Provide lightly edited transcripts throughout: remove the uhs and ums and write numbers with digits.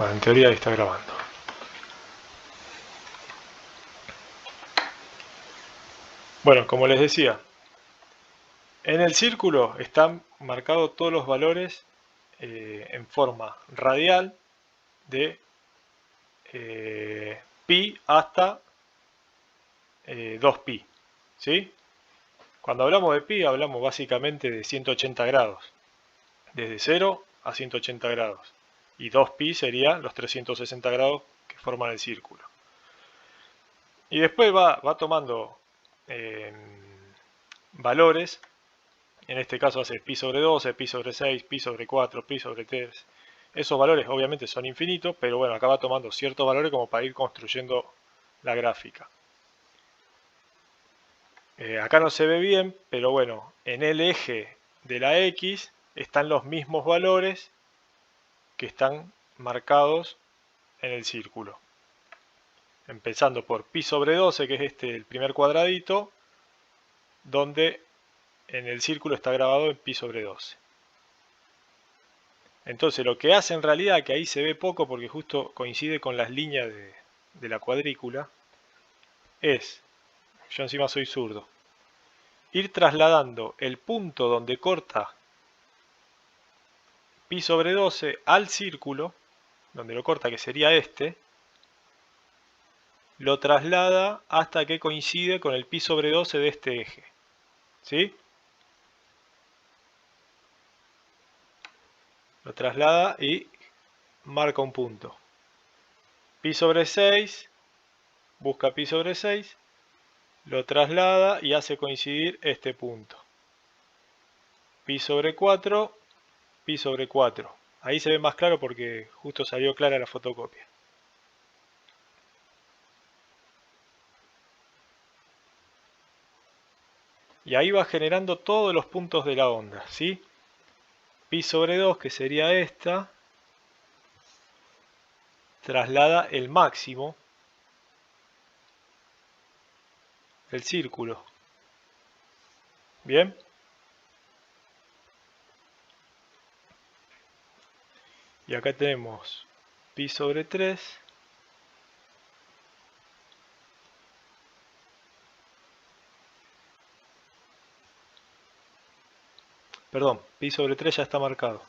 Bueno, en teoría ahí está grabando. Bueno, como les decía, en el círculo están marcados todos los valores en forma radial de pi hasta 2pi, ¿sí? Cuando hablamos de pi hablamos básicamente de 180 grados, desde 0 a 180 grados, y 2pi serían los 360 grados que forman el círculo. Y después va tomando valores, en este caso hace pi sobre 12, pi sobre 6, pi sobre 4, pi sobre 3. Esos valores obviamente son infinitos, pero bueno, acá va tomando ciertos valores como para ir construyendo la gráfica. Acá no se ve bien, pero bueno, en el eje de la X están los mismos valores que están marcados en el círculo. Empezando por pi sobre 12, que es el primer cuadradito, donde en el círculo está grabado en pi sobre 12. Entonces lo que hace en realidad, que ahí se ve poco porque justo coincide con las líneas de la cuadrícula, es, yo encima soy zurdo, ir trasladando el punto donde corta pi sobre 12 al círculo, donde lo corta, que sería este, lo traslada hasta que coincide con el pi sobre 12 de este eje. ¿Sí? Lo traslada y marca un punto. Pi sobre 6, busca pi sobre 6, lo traslada y hace coincidir este punto. Pi sobre 4, pi sobre 4. Ahí se ve más claro porque justo salió clara la fotocopia. Y ahí va generando todos los puntos de la onda, ¿sí? Pi sobre 2, que sería esta, traslada el máximo del círculo. ¿Bien? Y acá tenemos pi sobre 3. Perdón, pi sobre 3 ya está marcado.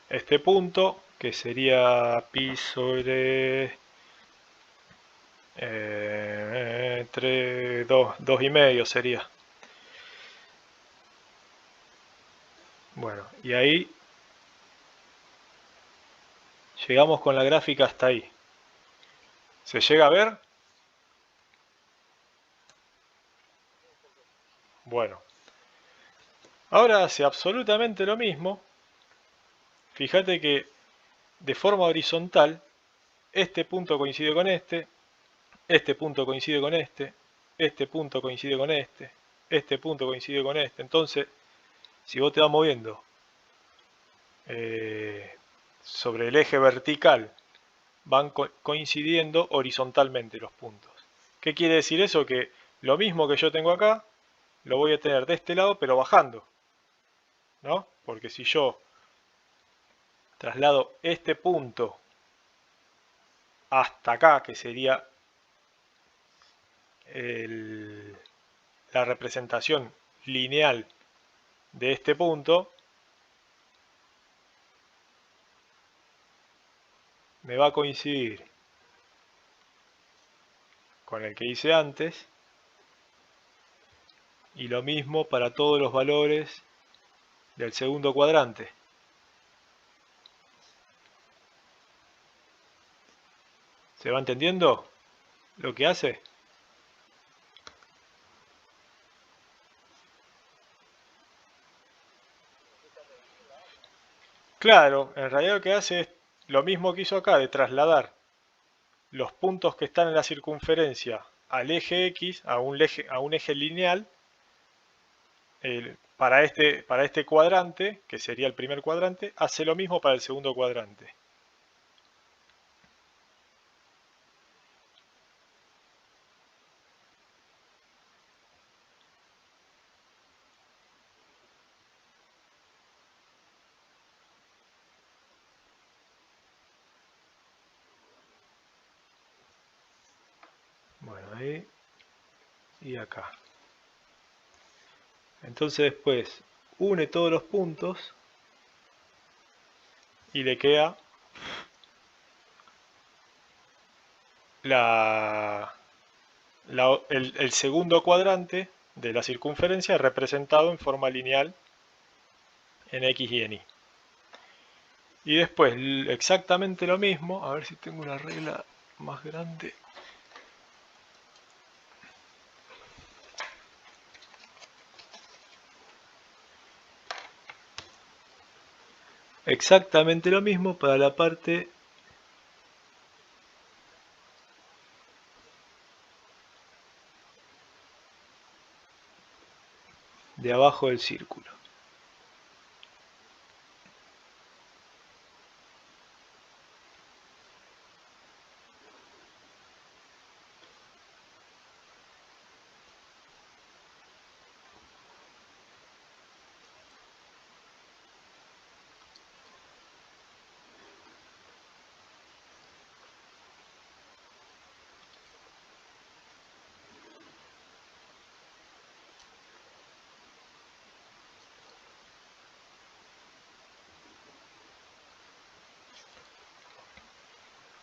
Este punto, que sería pi sobre 3, 2,5 sería. Bueno, y ahí llegamos con la gráfica hasta ahí. ¿Se llega a ver? Bueno. Ahora hace absolutamente lo mismo. Fíjate que de forma horizontal, este punto coincide con este punto coincide con este punto coincide con este punto coincide con este. Entonces, si vos te vas moviendo sobre el eje vertical, van coincidiendo horizontalmente los puntos. ¿Qué quiere decir eso? Que lo mismo que yo tengo acá, lo voy a tener de este lado, pero bajando, ¿no? Porque si yo traslado este punto hasta acá, que sería la representación lineal de este punto, me va a coincidir con el que hice antes, y lo mismo para todos los valores del segundo cuadrante. ¿Se va entendiendo lo que hace? Claro, en realidad lo que hace es lo mismo que hizo acá, de trasladar los puntos que están en la circunferencia al eje X, a un eje lineal, para este cuadrante, que sería el primer cuadrante, hace lo mismo para el segundo cuadrante. ahí y acá. Entonces después une todos los puntos y le queda el segundo cuadrante de la circunferencia representado en forma lineal en X y en Y. Y después exactamente lo mismo, a ver si tengo una regla más grande. Exactamente lo mismo para la parte de abajo del círculo.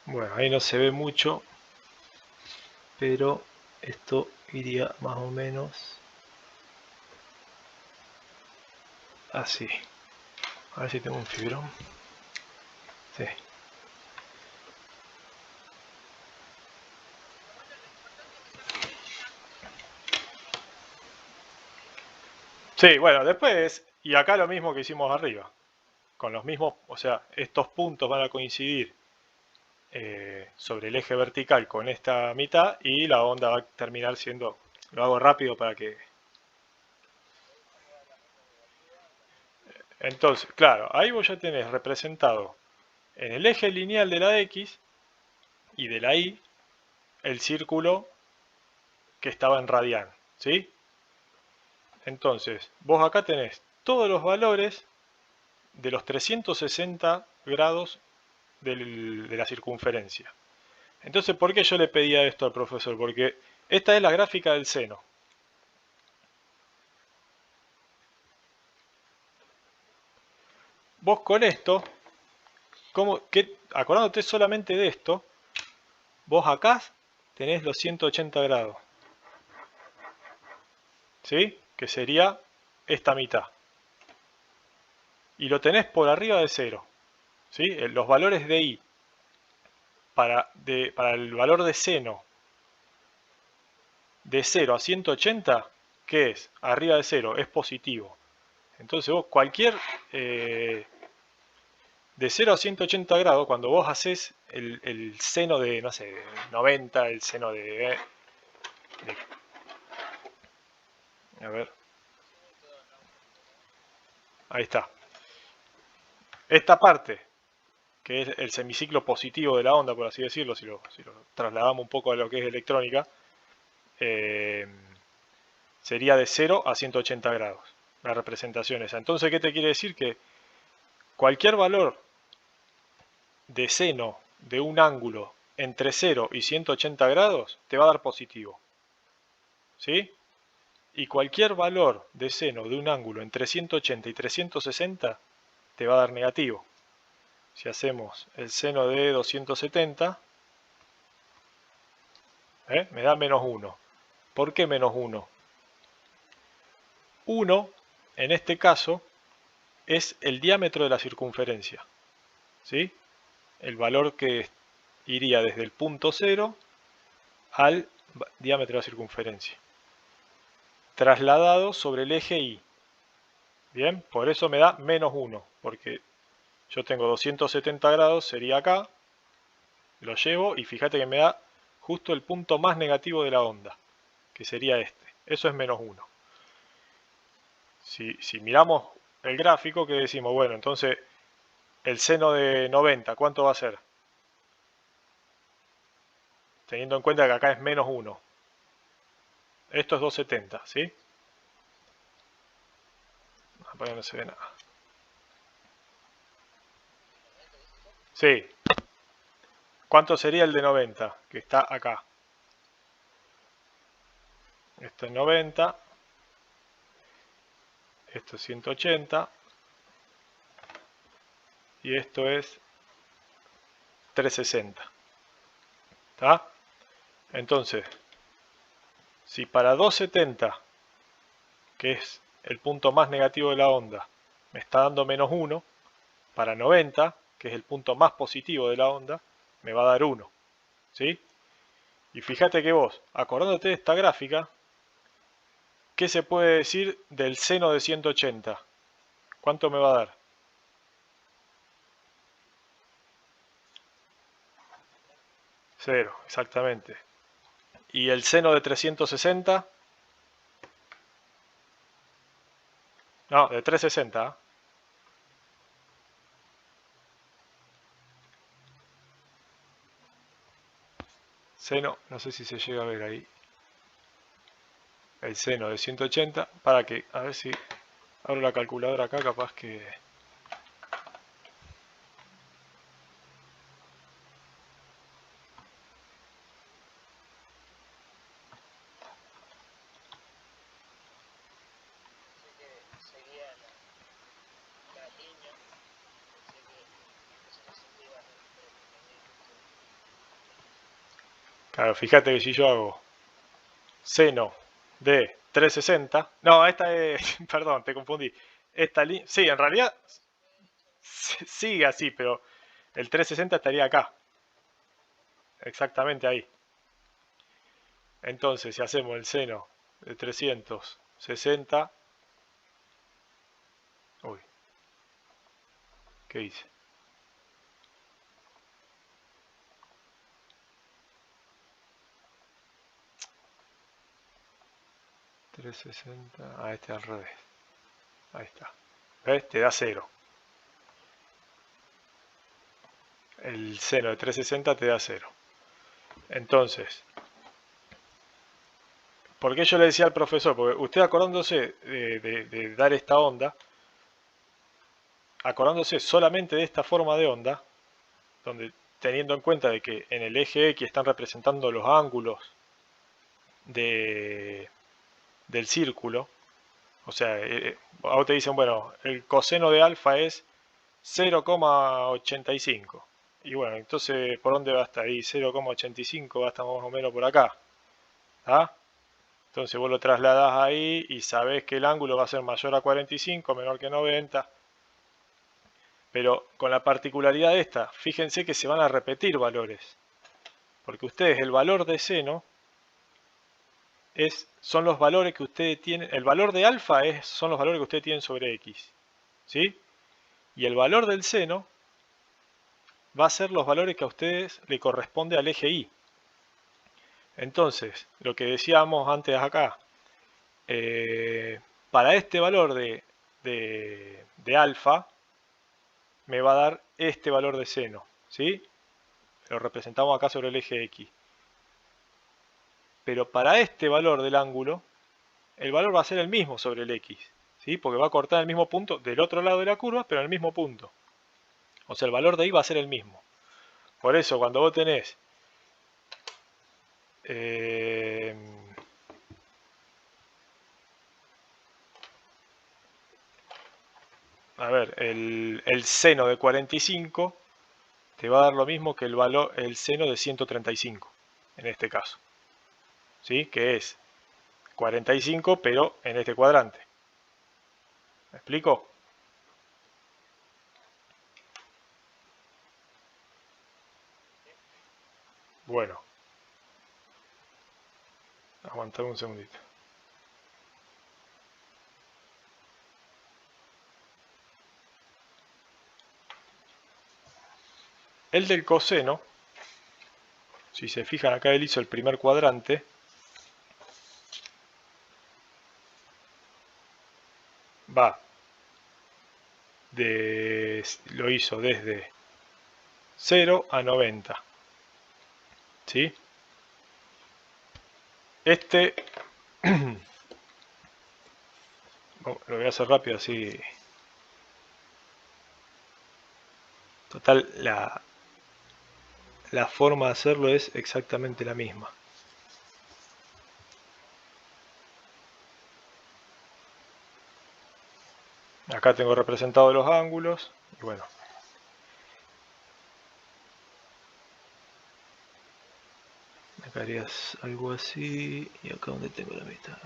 Bueno, ahí no se ve mucho, pero esto iría más o menos así. A ver si tengo un fibrón. Sí. Sí, bueno, después, y acá lo mismo que hicimos arriba, con los mismos, o sea, estos puntos van a coincidir sobre el eje vertical con esta mitad y la onda va a terminar siendo, lo hago rápido para que... Entonces, claro, ahí vos ya tenés representado en el eje lineal de la X y de la Y el círculo que estaba en radian, ¿sí? Entonces, vos acá tenés todos los valores de los 360 grados de la circunferencia. Entonces, ¿por qué yo le pedía esto al profesor? Porque esta es la gráfica del seno. Vos con esto, acordándote solamente de esto, vos acá tenés los 180 grados. ¿Sí? Que sería esta mitad. Y lo tenés por arriba de 0. ¿Sí? Los valores de I para el valor de seno de 0 a 180, ¿qué es? Arriba de 0, es positivo. Entonces vos cualquier... de 0 a 180 grados, cuando vos haces el seno de, no sé, 90, el seno de... A ver. Ahí está. Esta parte, que es el semiciclo positivo de la onda, por así decirlo, si lo trasladamos un poco a lo que es electrónica, sería de 0 a 180 grados, la representación esa. Entonces, ¿qué te quiere decir? Que cualquier valor de seno de un ángulo entre 0 y 180 grados te va a dar positivo. ¿Sí? Y cualquier valor de seno de un ángulo entre 180 y 360 te va a dar negativo. Si hacemos el seno de 270, me da menos 1. ¿Por qué menos 1? 1, en este caso, es el diámetro de la circunferencia. ¿Sí? El valor que iría desde el punto 0 al diámetro de la circunferencia, trasladado sobre el eje Y. Bien, por eso me da menos 1, porque yo tengo 270 grados, sería acá, lo llevo y fíjate que me da justo el punto más negativo de la onda, que sería este. Eso es menos 1. Si miramos el gráfico, que decimos, bueno, entonces el seno de 90, ¿cuánto va a ser? Teniendo en cuenta que acá es menos 1. Esto es 270, ¿sí? Para que no se ve nada. Sí. ¿Cuánto sería el de 90? Que está acá. Esto es 90. Esto es 180. Y esto es 360. ¿Está? Entonces, si para 270, que es el punto más negativo de la onda, me está dando -1, para 90, que es el punto más positivo de la onda, me va a dar 1. ¿Sí? Y fíjate que vos, acordándote de esta gráfica, ¿qué se puede decir del seno de 180? ¿Cuánto me va a dar? 0, exactamente. ¿Y el seno de 360? No, de 360. Seno, no sé si se llega a ver ahí. El seno de 180. Para que, a ver si abro la calculadora acá, capaz que... Claro, fíjate que si yo hago seno de 360... No, esta es... Perdón, te confundí. Esta línea... Sí, en realidad sigue así, pero el 360 estaría acá. Exactamente ahí. Entonces, si hacemos el seno de 360... Uy, ¿qué hice? Ah, este al revés. Ahí está. ¿Ves? Te da 0. El seno de 360 te da 0. Entonces, ¿por qué yo le decía al profesor? Porque usted acordándose de dar esta onda, acordándose solamente de esta forma de onda, donde teniendo en cuenta de que en el eje X están representando los ángulos del círculo, o sea, a vos te dicen, bueno, el coseno de alfa es 0,85. Y bueno, entonces, ¿por dónde va a estar ahí? 0,85 va a estar más o menos por acá. ¿Ah? Entonces vos lo trasladás ahí y sabés que el ángulo va a ser mayor a 45, menor que 90. Pero con la particularidad de esta, fíjense que se van a repetir valores. Porque ustedes el valor de seno son los valores que ustedes tienen. El valor de alfa son los valores que ustedes tienen sobre X. ¿Sí? Y el valor del seno va a ser los valores que a ustedes le corresponde al eje Y. Entonces, lo que decíamos antes acá, para este valor de alfa, me va a dar este valor de seno, ¿sí? Lo representamos acá sobre el eje X. Pero para este valor del ángulo, el valor va a ser el mismo sobre el X, ¿sí? Porque va a cortar el mismo punto del otro lado de la curva, pero en el mismo punto. O sea, el valor de Y va a ser el mismo. Por eso, cuando vos tenés a ver, el seno de 45 te va a dar lo mismo que el seno de 135, en este caso. ¿Sí? Que es 45, pero en este cuadrante. ¿Me explico? Bueno, aguantar un segundito. El del coseno, si se fijan acá él hizo el primer cuadrante, va lo hizo desde 0 a 90. ¿Sí? Este lo voy a hacer rápido así. Total, la forma de hacerlo es exactamente la misma. Acá tengo representados los ángulos y bueno. Acá harías algo así y acá donde tengo la mitad.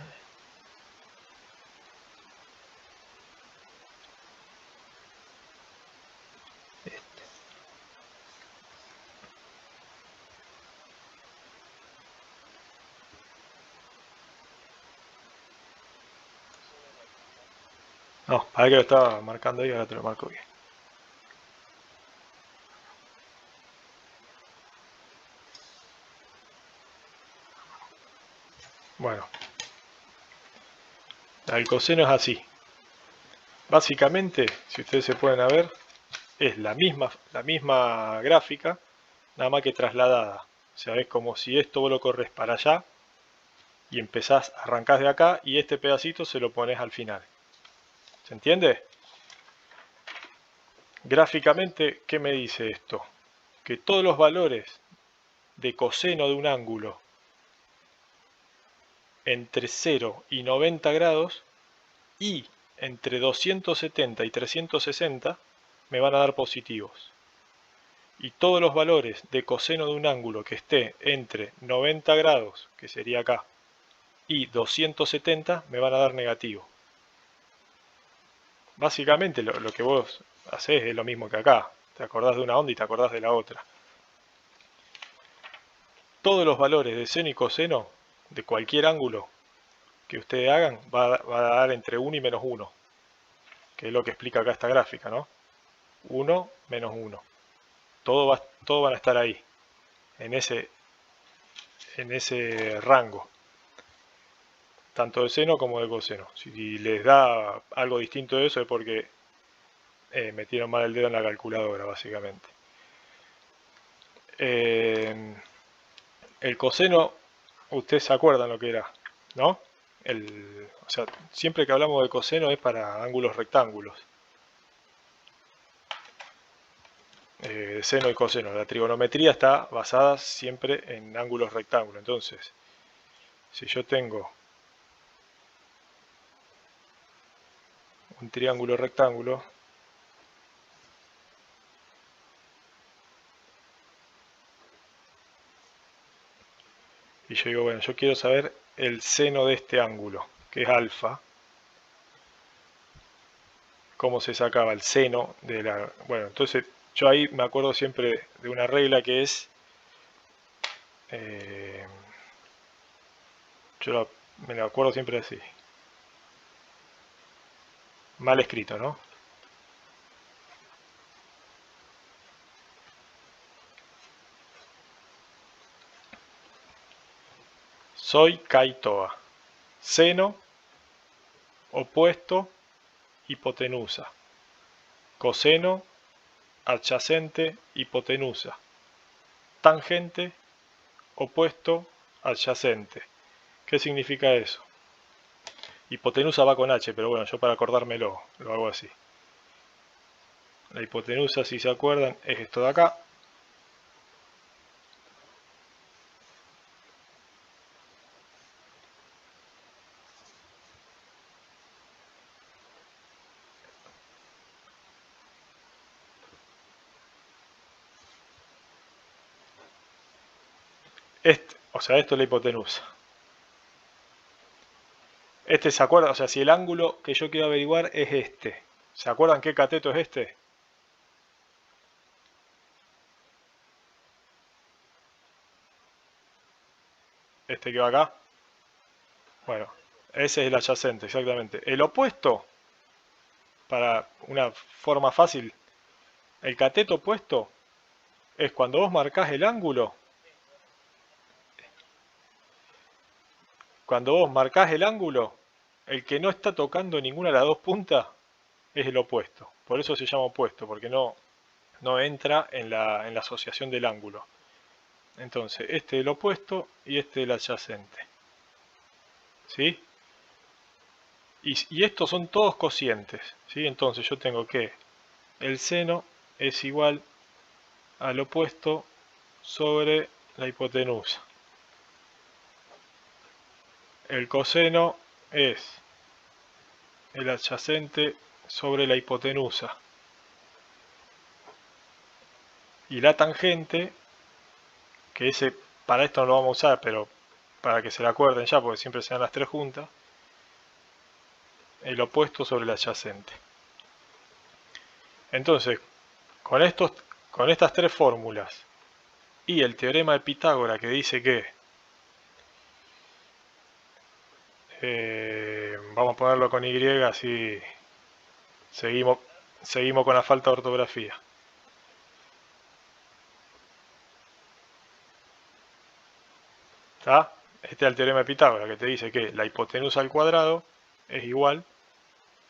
No, para que lo estaba marcando ahí, ahora te lo marco bien. Bueno, el coseno es así. Básicamente, si ustedes se pueden ver, es la misma gráfica, nada más que trasladada. O sea, es como si esto vos lo corres para allá y empezás, arrancás de acá y este pedacito se lo pones al final. ¿Se entiende? Gráficamente, ¿qué me dice esto? Que todos los valores de coseno de un ángulo entre 0 y 90 grados y entre 270 y 360 me van a dar positivos. Y todos los valores de coseno de un ángulo que esté entre 90 grados, que sería acá, y 270 me van a dar negativo. Básicamente lo que vos hacés es lo mismo que acá. Te acordás de una onda y te acordás de la otra. Todos los valores de seno y coseno de cualquier ángulo que ustedes hagan va a dar entre 1 y menos 1, que es lo que explica acá esta gráfica, ¿no? 1 menos 1. Todos van a estar ahí, en ese rango, tanto de seno como de coseno. Si les da algo distinto de eso es porque metieron mal el dedo en la calculadora, básicamente. El coseno, ustedes se acuerdan lo que era, ¿no? O sea, siempre que hablamos de coseno es para ángulos rectángulos. Seno y coseno. La trigonometría está basada siempre en ángulos rectángulos. Entonces, si yo tengo un triángulo rectángulo, y yo digo, bueno, yo quiero saber el seno de este ángulo, que es alfa. ¿Cómo se sacaba el seno de la...? Bueno, entonces yo ahí me acuerdo siempre de una regla que es... me la acuerdo siempre así. Mal escrito, ¿no? Soy Kaitoa. Seno, opuesto, hipotenusa. Coseno, adyacente, hipotenusa. Tangente, opuesto, adyacente. ¿Qué significa eso? Hipotenusa va con H, pero bueno, yo para acordármelo lo hago así. La hipotenusa, si se acuerdan, es esto de acá. O sea, esto es la hipotenusa. ¿Se acuerda? O sea, si el ángulo que yo quiero averiguar es este. ¿Se acuerdan qué cateto es este? Este que va acá. Bueno, ese es el adyacente, exactamente. El opuesto, para una forma fácil, el cateto opuesto es cuando vos marcás el ángulo. Cuando vos marcás el ángulo, el que no está tocando ninguna de las dos puntas es el opuesto. Por eso se llama opuesto, porque no entra en la asociación del ángulo. Entonces, este es el opuesto y este es el adyacente. ¿Sí? Y estos son todos cocientes. ¿Sí? Entonces yo tengo que el seno es igual al opuesto sobre la hipotenusa. El coseno es el adyacente sobre la hipotenusa. Y la tangente, que ese para esto no lo vamos a usar, pero para que se la acuerden ya, porque siempre se dan las tres juntas, el opuesto sobre el adyacente. Entonces, con estas tres fórmulas y el teorema de Pitágoras que dice que vamos a ponerlo con Y, así seguimos con la falta de ortografía. ¿Está? Este es el teorema de Pitágoras que te dice que la hipotenusa al cuadrado es igual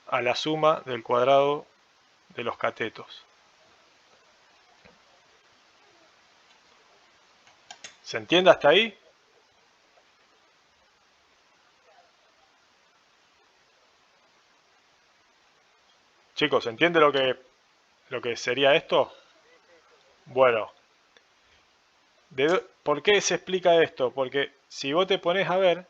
a la suma del cuadrado de los catetos. ¿Se entiende hasta ahí? Chicos, ¿se entiende lo que sería esto? Bueno, ¿por qué se explica esto? Porque si vos te pones a ver,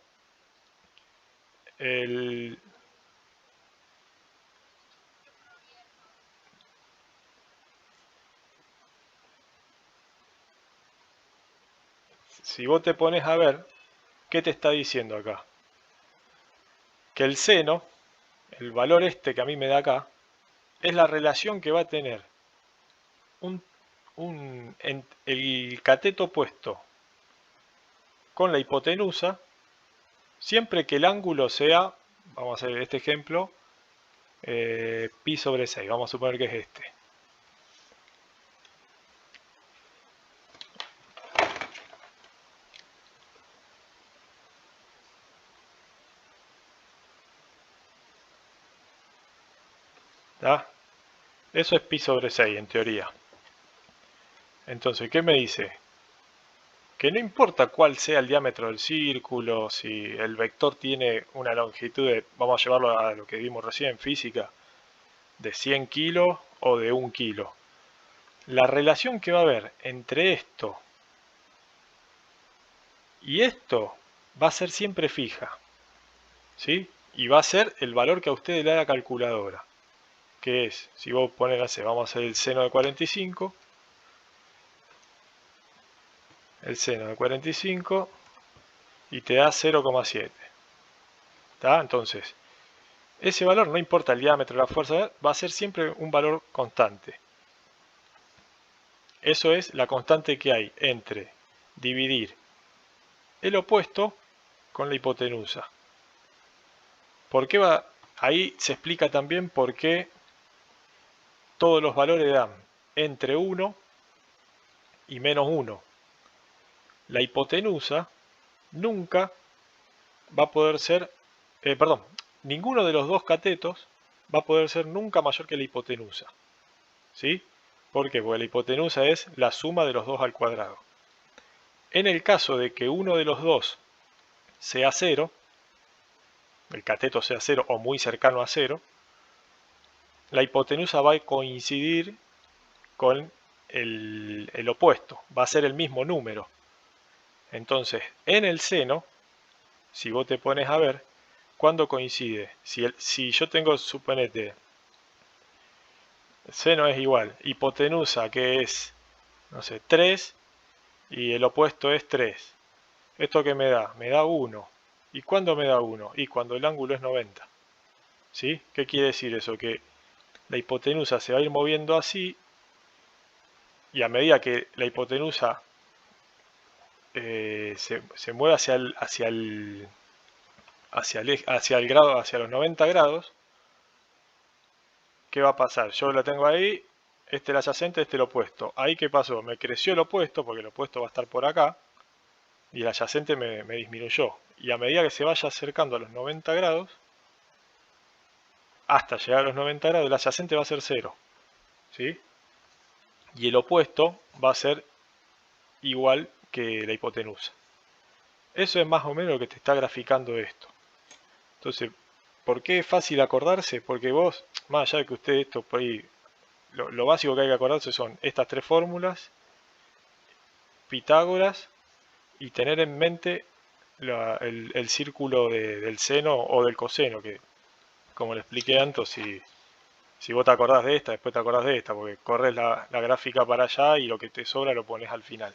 si vos te pones a ver, ¿qué te está diciendo acá? Que el seno, el valor este que a mí me da acá, es la relación que va a tener el cateto opuesto con la hipotenusa, siempre que el ángulo sea, vamos a hacer este ejemplo, pi sobre 6, vamos a suponer que es este. ¿Tá? Eso es pi sobre 6 en teoría. Entonces, ¿qué me dice? Que no importa cuál sea el diámetro del círculo, si el vector tiene una longitud de, vamos a llevarlo a lo que vimos recién en física, de 100 kilos o de 1 kilo. La relación que va a haber entre esto y esto va a ser siempre fija, ¿sí? Y va a ser el valor que a ustedes le da la calculadora, que es, si vos pones, vamos a hacer el seno de 45, el seno de 45 y te da 0,7. ¿Está? Entonces, ese valor, no importa el diámetro de la fuerza, va a ser siempre un valor constante. Eso es la constante que hay entre dividir el opuesto con la hipotenusa. ¿Por qué va? Ahí se explica también por qué todos los valores dan entre 1 y menos 1. La hipotenusa nunca va a poder ser, ninguno de los dos catetos va a poder ser nunca mayor que la hipotenusa. ¿Sí? ¿Por qué? Porque la hipotenusa es la suma de los dos al cuadrado. En el caso de que uno de los dos sea 0, el cateto sea 0 o muy cercano a 0, la hipotenusa va a coincidir con el opuesto, va a ser el mismo número. Entonces, en el seno, si vos te pones a ver, ¿cuándo coincide? Si yo tengo, suponete, seno es igual, hipotenusa que es, no sé, 3 y el opuesto es 3. ¿Esto qué me da? Me da 1. ¿Y cuándo me da 1? Y cuando el ángulo es 90. ¿Sí? ¿Qué quiere decir eso? Que la hipotenusa se va a ir moviendo así y a medida que la hipotenusa se mueve hacia el grado, hacia los 90 grados, ¿qué va a pasar? Yo la tengo ahí, este el adyacente, este el opuesto. Ahí, ¿qué pasó? Me creció el opuesto, porque el opuesto va a estar por acá, y el adyacente me disminuyó. Y a medida que se vaya acercando a los 90 grados, hasta llegar a los 90 grados, el adyacente va a ser 0. ¿Sí? Y el opuesto va a ser igual que la hipotenusa. Eso es más o menos lo que te está graficando esto. Entonces, ¿por qué es fácil acordarse? Porque vos, más allá de que usted esto por ahí, lo básico que hay que acordarse son estas tres fórmulas, Pitágoras, y tener en mente el círculo del seno o del coseno, que como le expliqué antes, Si vos te acordás de esta, después te acordás de esta, porque corres la gráfica para allá y lo que te sobra lo pones al final.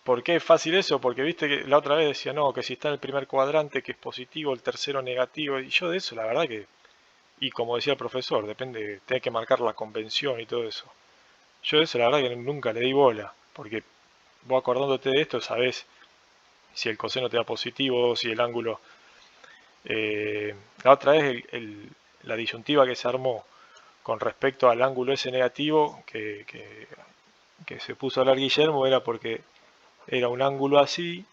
¿Por qué es fácil eso? Porque viste que la otra vez decía, no, que si está en el primer cuadrante que es positivo, el tercero negativo, y yo de eso la verdad que, y como decía el profesor, depende, tenés que marcar la convención y todo eso. Yo de eso la verdad que nunca le di bola, porque vos acordándote de esto sabés si el coseno te da positivo, si el ángulo... la otra vez la disyuntiva que se armó con respecto al ángulo ese negativo que se puso a hablar Guillermo era porque era un ángulo así,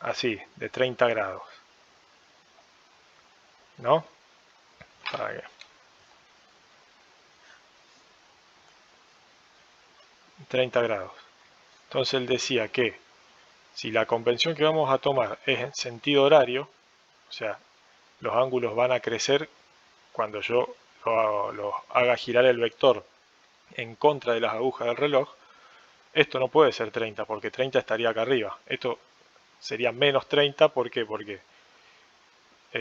así, de 30 grados, ¿no? Para que 30 grados. Entonces él decía que si la convención que vamos a tomar es en sentido horario, o sea, los ángulos van a crecer cuando yo lo haga girar el vector en contra de las agujas del reloj, esto no puede ser 30 porque 30 estaría acá arriba. Esto sería menos 30, ¿por qué? Porque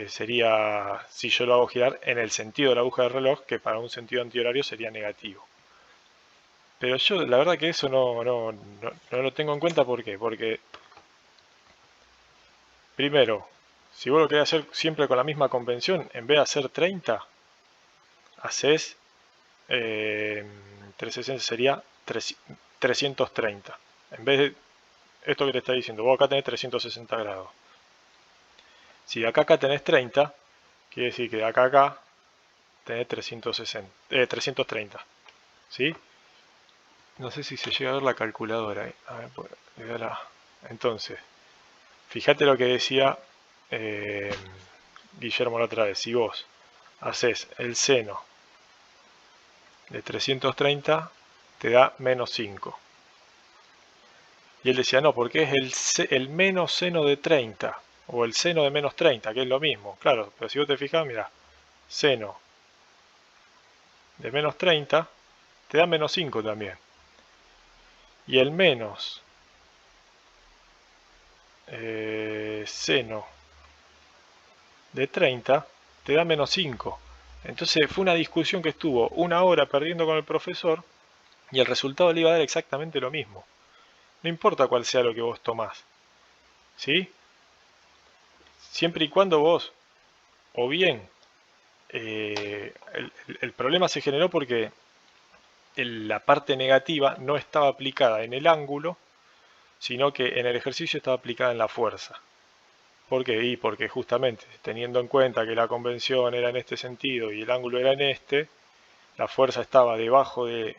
sería, si yo lo hago girar en el sentido de la aguja del reloj, que para un sentido antihorario sería negativo. Pero yo la verdad que eso no lo tengo en cuenta, ¿por qué? Porque, primero, si vos lo querés hacer siempre con la misma convención, en vez de hacer 30, haces 360 sería 330. En vez de esto que te está diciendo, vos acá tenés 360 grados. Si de acá tenés 30, quiere decir que de acá a acá tenés 330. ¿Sí? No sé si se llega a ver la calculadora ahí. A ver, pues, entonces, fíjate lo que decía Guillermo la otra vez. Si vos haces el seno de 330, te da menos 5. Y él decía, no, porque es el menos seno de 30, o el seno de menos 30, que es lo mismo. Claro, pero si vos te fijas, mira, seno de menos 30 te da menos 5 también. Y el menos seno de 30 te da menos 5. Entonces fue una discusión que estuvo una hora perdiendo con el profesor y el resultado le iba a dar exactamente lo mismo. No importa cuál sea lo que vos tomás. ¿Sí? Siempre y cuando vos, o bien, el problema se generó porque la parte negativa no estaba aplicada en el ángulo, sino que en el ejercicio estaba aplicada en la fuerza. ¿Por qué? Y porque justamente teniendo en cuenta que la convención era en este sentido y el ángulo era en este, la fuerza estaba debajo del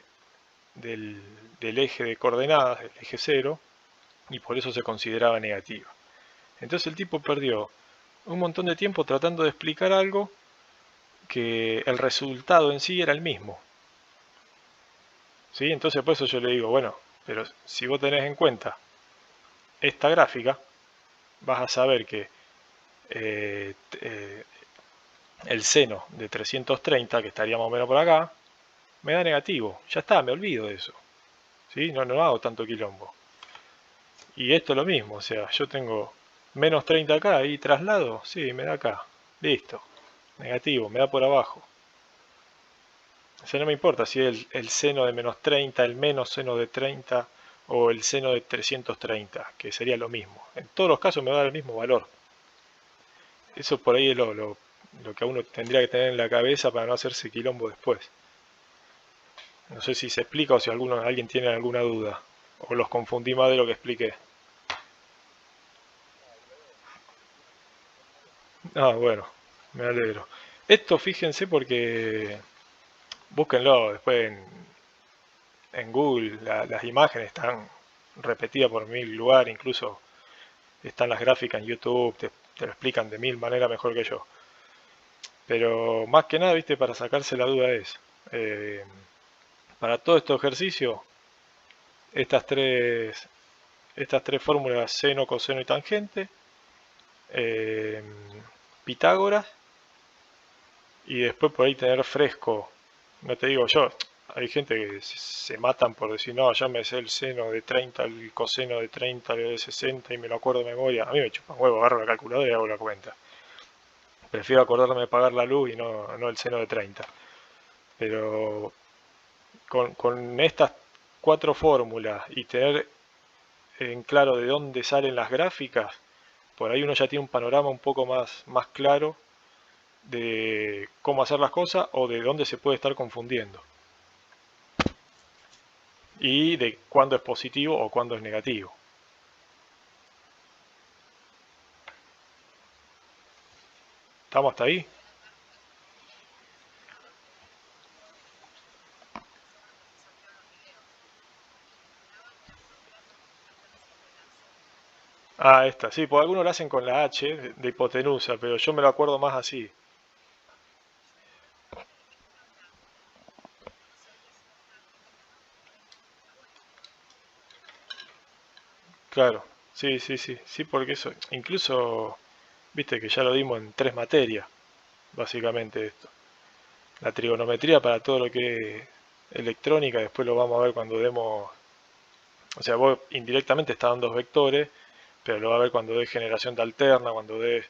eje de coordenadas, del eje cero, y por eso se consideraba negativa. Entonces el tipo perdió un montón de tiempo tratando de explicar algo que el resultado en sí era el mismo. ¿Sí? Entonces por eso yo le digo, bueno, pero si vos tenés en cuenta esta gráfica, vas a saber que el seno de 330, que estaría más o menos por acá, me da negativo. Ya está, me olvido de eso. ¿Sí? No hago tanto quilombo. Y esto es lo mismo, o sea, yo tengo menos 30 acá y traslado, sí, me da acá. Listo. Negativo, me da por abajo. O sea, no me importa si es el seno de menos 30, el menos seno de 30 o el seno de 330, que sería lo mismo. En todos los casos me va a dar el mismo valor. Eso por ahí es lo que uno tendría que tener en la cabeza para no hacerse quilombo después. No sé si se explica o si alguien tiene alguna duda. O los confundí más de lo que expliqué. Ah, bueno, me alegro. Esto fíjense porque búsquenlo después en Google. Las imágenes están repetidas por 1000 lugares. Incluso están las gráficas en YouTube. Te lo explican de 1000 maneras mejor que yo. Pero más que nada, viste, para sacarse la duda es... para todo este ejercicio, estas tres fórmulas, seno, coseno y tangente, eh, Pitágoras, y después por ahí tener fresco, no te digo yo, hay gente que se matan por decir, no, ya me sé el seno de 30, el coseno de 30, el de 60 y me lo acuerdo de memoria. A mí me chupan huevo, agarro la calculadora y hago la cuenta. Prefiero acordarme de pagar la luz y no el seno de 30. Pero con estas cuatro fórmulas y tener en claro de dónde salen las gráficas, por ahí uno ya tiene un panorama un poco más claro de cómo hacer las cosas o de dónde se puede estar confundiendo. Y de cuándo es positivo o cuándo es negativo. ¿Estamos hasta ahí? Ah, esta, sí, por algunos lo hacen con la H de hipotenusa, pero yo me lo acuerdo más así. Claro, sí, sí, sí, sí, porque eso, incluso, viste que ya lo dimos en 3 materias, básicamente esto. La trigonometría para todo lo que es electrónica, después lo vamos a ver cuando demos, o sea, vos indirectamente estás dando dos vectores, pero lo va a ver cuando des generación de alterna, cuando des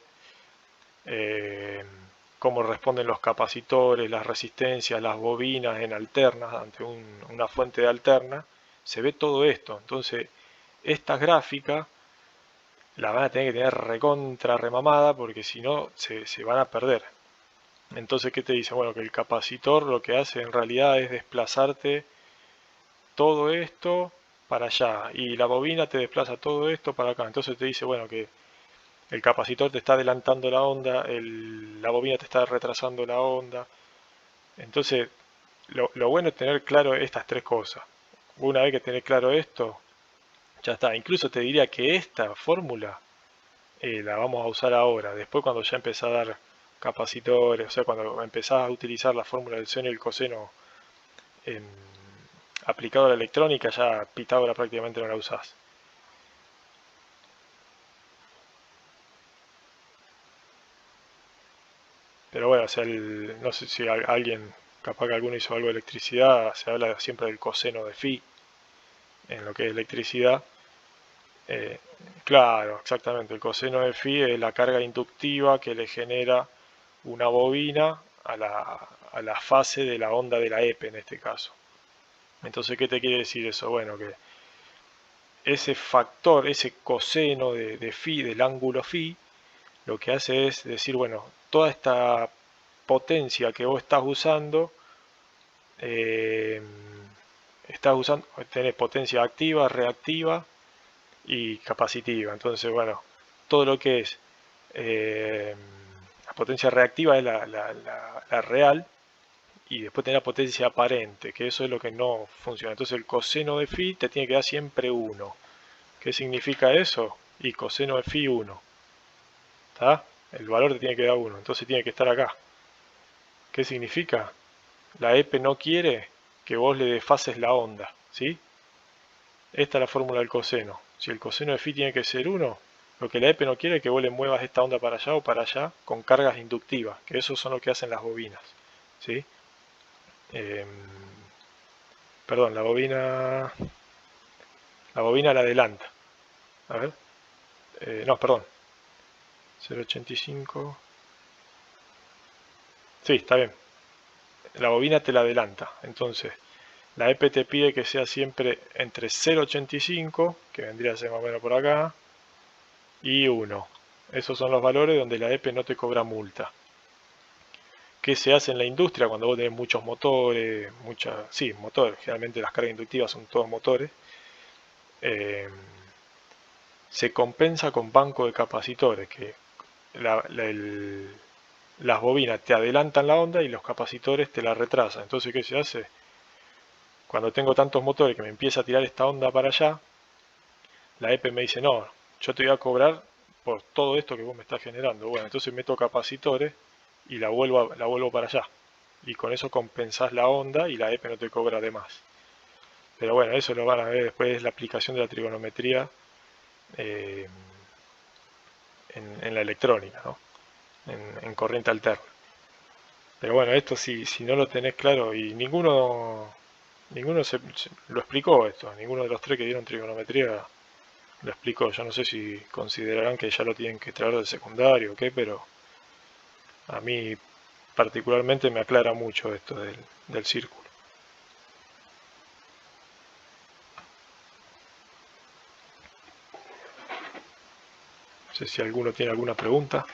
eh, cómo responden los capacitores, las resistencias, las bobinas en alternas ante una fuente de alterna, se ve todo esto. Entonces, estas gráficas las van a tener que tener recontra remamada porque si no se van a perder. Entonces, ¿qué te dice? Bueno, que el capacitor lo que hace en realidad es desplazarte todo esto para allá y la bobina te desplaza todo esto para acá. Entonces te dice, bueno, que el capacitor te está adelantando la onda, la bobina te está retrasando la onda. Entonces, lo bueno es tener claro estas tres cosas. Una vez que tenés claro esto, ya está. Incluso te diría que esta fórmula la vamos a usar ahora. Después cuando ya empezás a dar capacitores, o sea, cuando empezás a utilizar la fórmula del seno y el coseno en, aplicado a la electrónica, ya Pitágoras prácticamente no la usás. Pero bueno, o sea, no sé si alguien, capaz que alguno hizo algo de electricidad, se habla siempre del coseno de phi en lo que es electricidad. Eh, claro, exactamente, el coseno de phi es la carga inductiva que le genera una bobina a la fase de la onda de la EPE en este caso. Entonces, ¿qué te quiere decir eso? Bueno, que ese factor, ese coseno de phi, del ángulo phi, lo que hace es decir, bueno, toda esta potencia que vos eh, estás usando, tenés potencia activa, reactiva y capacitiva. Entonces, bueno, todo lo que es eh, la potencia reactiva es la real y después tenés la potencia aparente, que eso es lo que no funciona. Entonces el coseno de phi te tiene que dar siempre 1. ¿Qué significa eso? Y coseno de phi 1. ¿Está? El valor te tiene que dar 1, entonces tiene que estar acá. ¿Qué significa? La EPE no quiere que vos le desfases la onda, ¿sí? Esta es la fórmula del coseno. Si el coseno de phi tiene que ser 1, lo que la EPE no quiere es que vos le muevas esta onda para allá o para allá con cargas inductivas, que eso son lo que hacen las bobinas, ¿sí? Eh, perdón, la bobina la adelanta. A ver, no, perdón, 0,85. Sí, está bien. La bobina te la adelanta. Entonces, la EP te pide que sea siempre entre 0,85, que vendría a ser más o menos por acá, y 1. Esos son los valores donde la EP no te cobra multa. ¿Qué se hace en la industria cuando vos tenés muchos motores? Sí, motores. Generalmente las cargas inductivas son todos motores. Eh, Se compensa con banco de capacitores, que las bobinas te adelantan la onda y los capacitores te la retrasan. Entonces, ¿qué se hace? Cuando tengo tantos motores que me empieza a tirar esta onda para allá, la EPE me dice, no, yo te voy a cobrar por todo esto que vos me estás generando. Bueno, entonces meto capacitores y la vuelvo para allá. Y con eso compensás la onda y la EPE no te cobra de más. Pero bueno, eso lo van a ver después, la aplicación de la trigonometría eh, en la electrónica, ¿no? En corriente alterna. Pero bueno, esto si no lo tenés claro y ninguno, Ninguno lo explicó esto, ninguno de los tres que dieron trigonometría lo explicó. Yo no sé si considerarán que ya lo tienen que traer del secundario o qué, pero a mí particularmente me aclara mucho esto del círculo. No sé si alguno tiene alguna pregunta.